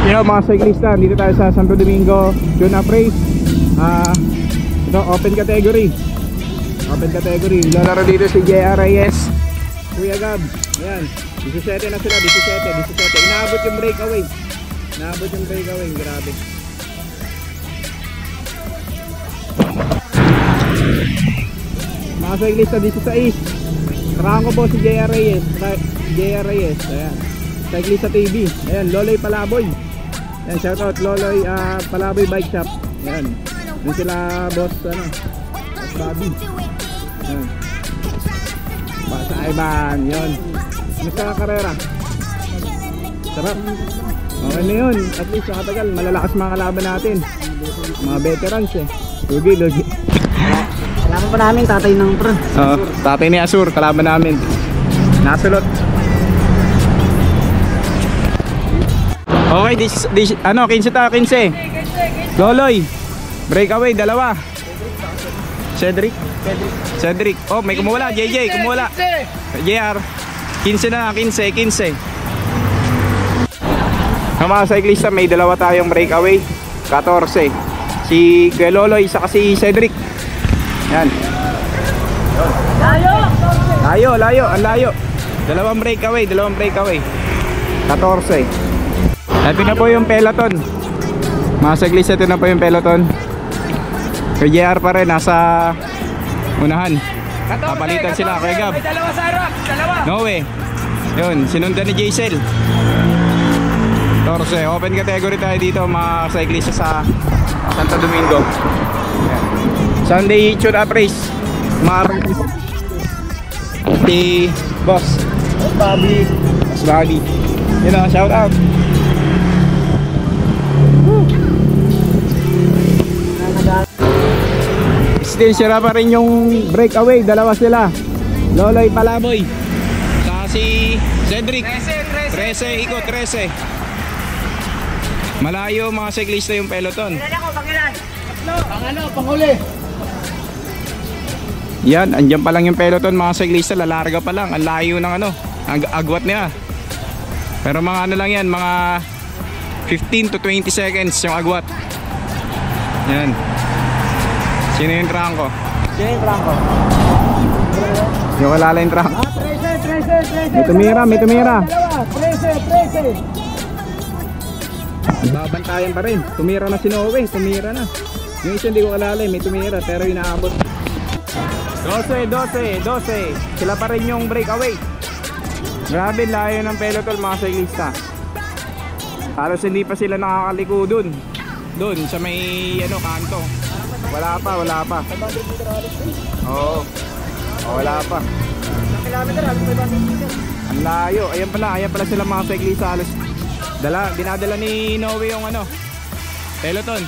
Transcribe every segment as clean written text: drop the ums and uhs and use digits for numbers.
Yo mga cyclista, dito tayo sa Santo Domingo June Race. Ito open category. Lalaro dito si JR Reyes, Kuya Gab. Ayan, 17 na sila, 17. Inaabot yung breakaway. Grabe. Mga cyclista, 16. Karaan ko po si JR Reyes. Ayan, Cyclista TV. Ayan, Loloy Palaboy. Ayan, shoutout Loloy Palaboy Bike Shop. Ayan, doon sila boss boss Bobby. Ayan, sa Ivan. Yun, nasa karera. Sarap. Okay na yun, at least nakatagal. Malalakas mga kalaban natin, mga veterans Lugi. Kalaban pa namin tatay ng pro. Tatay ni Asur, kalaban namin. Nasulot. Okay, 15. Loloy, breakaway, dalawa. Cedric. Oh, may kumuwala. JJ, kumuwala. JR, 15 na, 15. Mga cyclista, may dalawa tayong breakaway, 14. Si Kuya Loloy, saka si Cedric. Yan. Layo, ang layo. Dalawang breakaway. 14. Ito na po yung peloton. Mga cyclista, ito na po yung peloton. Kay JR pa rin, nasa unahan. Papalitan sila, Kuya Gab. May dalawa sa harap, dalawa. No way. Yun, sinundan ni Jaisel. 14, open category tayo dito mga cyclista sa Santo Domingo. Sunday tune up race. Si Boss Bobby. Yun o, shout out. Still sira pa rin yung breakaway, dalawa sila. Loloy Palaboy saka si Cedric. 13 ikot, 13. Malayo mga cyclista yung peloton. Panghuli. Yan, andyan pa lang yung peloton mga cyclista, lalarga pa lang. Ang layo ng ang agwat niya. Pero mga lang yan, mga 15 to 20 seconds yung agwat. Yan. Sino yung trangko? Yung kalala yung trangko. 13. May tumira. 13. Babantayan pa rin. Tumira na si Noe. Yung isa hindi ko kalala, may tumira pero inaabot. 12. Sila pa rin yung breakaway. Grabe, layo ng peloton mga cyclista. Halos hindi pa sila nakakaliko dun sa may kanto. Wala pa. Oo, wala pa. Ang layo. Ayan pala sila mga cyclista. Halos dinadala ni Noe yung peloton.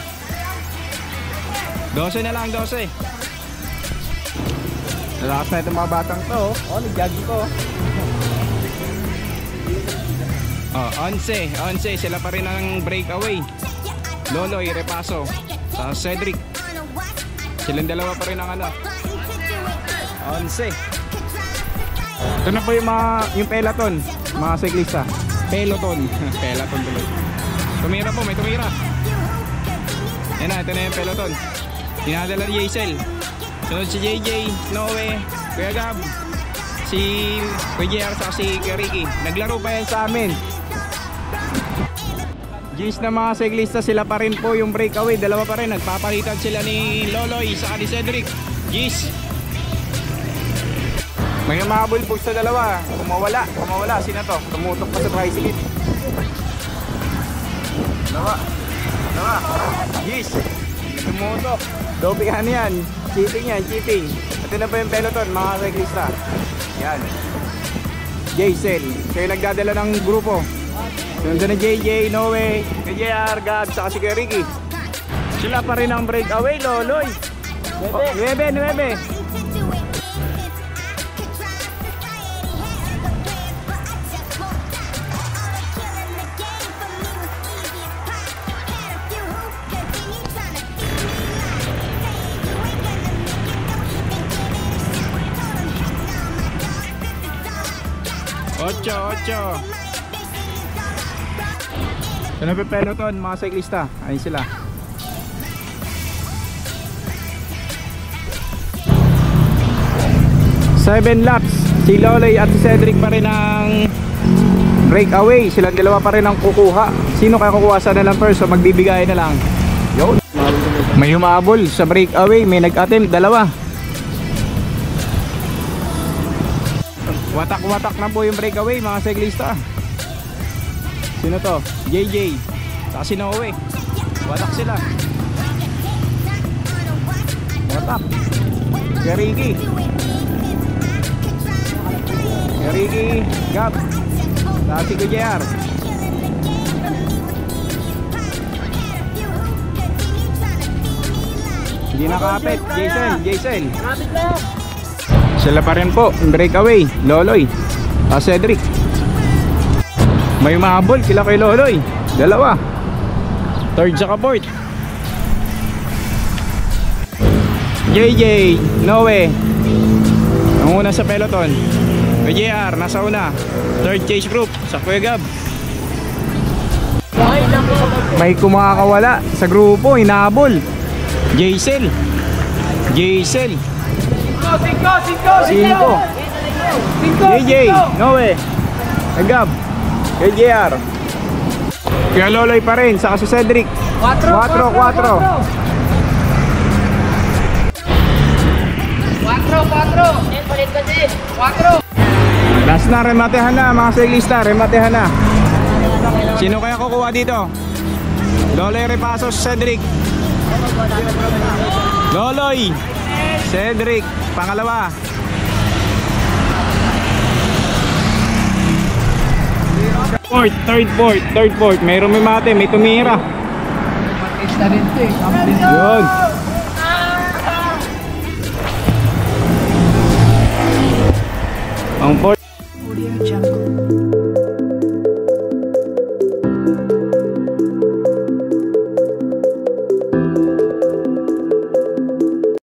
12 na lang. Lalakas na itong mga batang to. Nag-jogging ko. 11. Sila pa rin ang breakaway. Loloy, Repaso sa Cedric. Silang dalawa pa rin ang 11. Ito na po yung peloton mga cyclista. Peloton tuloy. Tumira po, may tumira. Yan na, ito na yung peloton. Dinadala ni Jaisel. Sunod si JJ, Noe, Kuya Gab, si Kuya JR, si Kuya Ricky. Naglaro pa yan sa amin. Gis na mga cyclista, sila pa rin po yung breakaway. Dalawa pa rin, nagpapalitan sila ni Loloy saka ni Cedric. Gis, may umabulbog sa dalawa. Kumawala. Sino to? Tumutok pa sa tricycle. Dalawa. Gis, tumutok. Dobihan yan. Cheating. Ito na po yung peloton mga cyclista. Yan. Jaisel, kayo nagdadala ng grupo. Sundan na JJ, Noe, JR, Gab, saka si Kuya Ricky. Sila pa rin ang breakaway, Loloy. 9. Ocho. So nape-peloton mga cyclista. Ayun sila. Seven laps. Si Loloy at si Cedric pa rin ang breakaway. Silang dalawa pa rin ang kukuha. Sino kaya kukuha sa na lang first? So magbibigay na lang. Yun. May humabol sa breakaway. May nag-attempt. Dalawa. Watak-watak na po yung breakaway mga cyclista. Sino to? JJ. Saka si Noe. Watak sila. Watak. Ricky. Ricky. Gab. Saka si Gujar. Hindi nakapit. Jason. Kapit lang. Sila pa rin po, breakaway, Loloy, Cedric. May mahabol sila kay Loloy. Dalawa. Third saka fourth. JJ, Noe. Ang una sa peloton. JR, nasa una. Third chase group, sa Kuya Gab. May kumakawala sa grupo, hinahabol. Jaisel. Cinco. JJ, Noe, Gab, JR. Kaya Loloy pa rin, saka si Cedric. 4. Last na, rematehan na mga cyclista, rematehan na. Sino kaya kukuha dito? Loloy Repasos, Cedric. Loloy, Cedric, pangalawa. Third fourth. Mayroon may mate, may tumira. Yun. Ang fourth.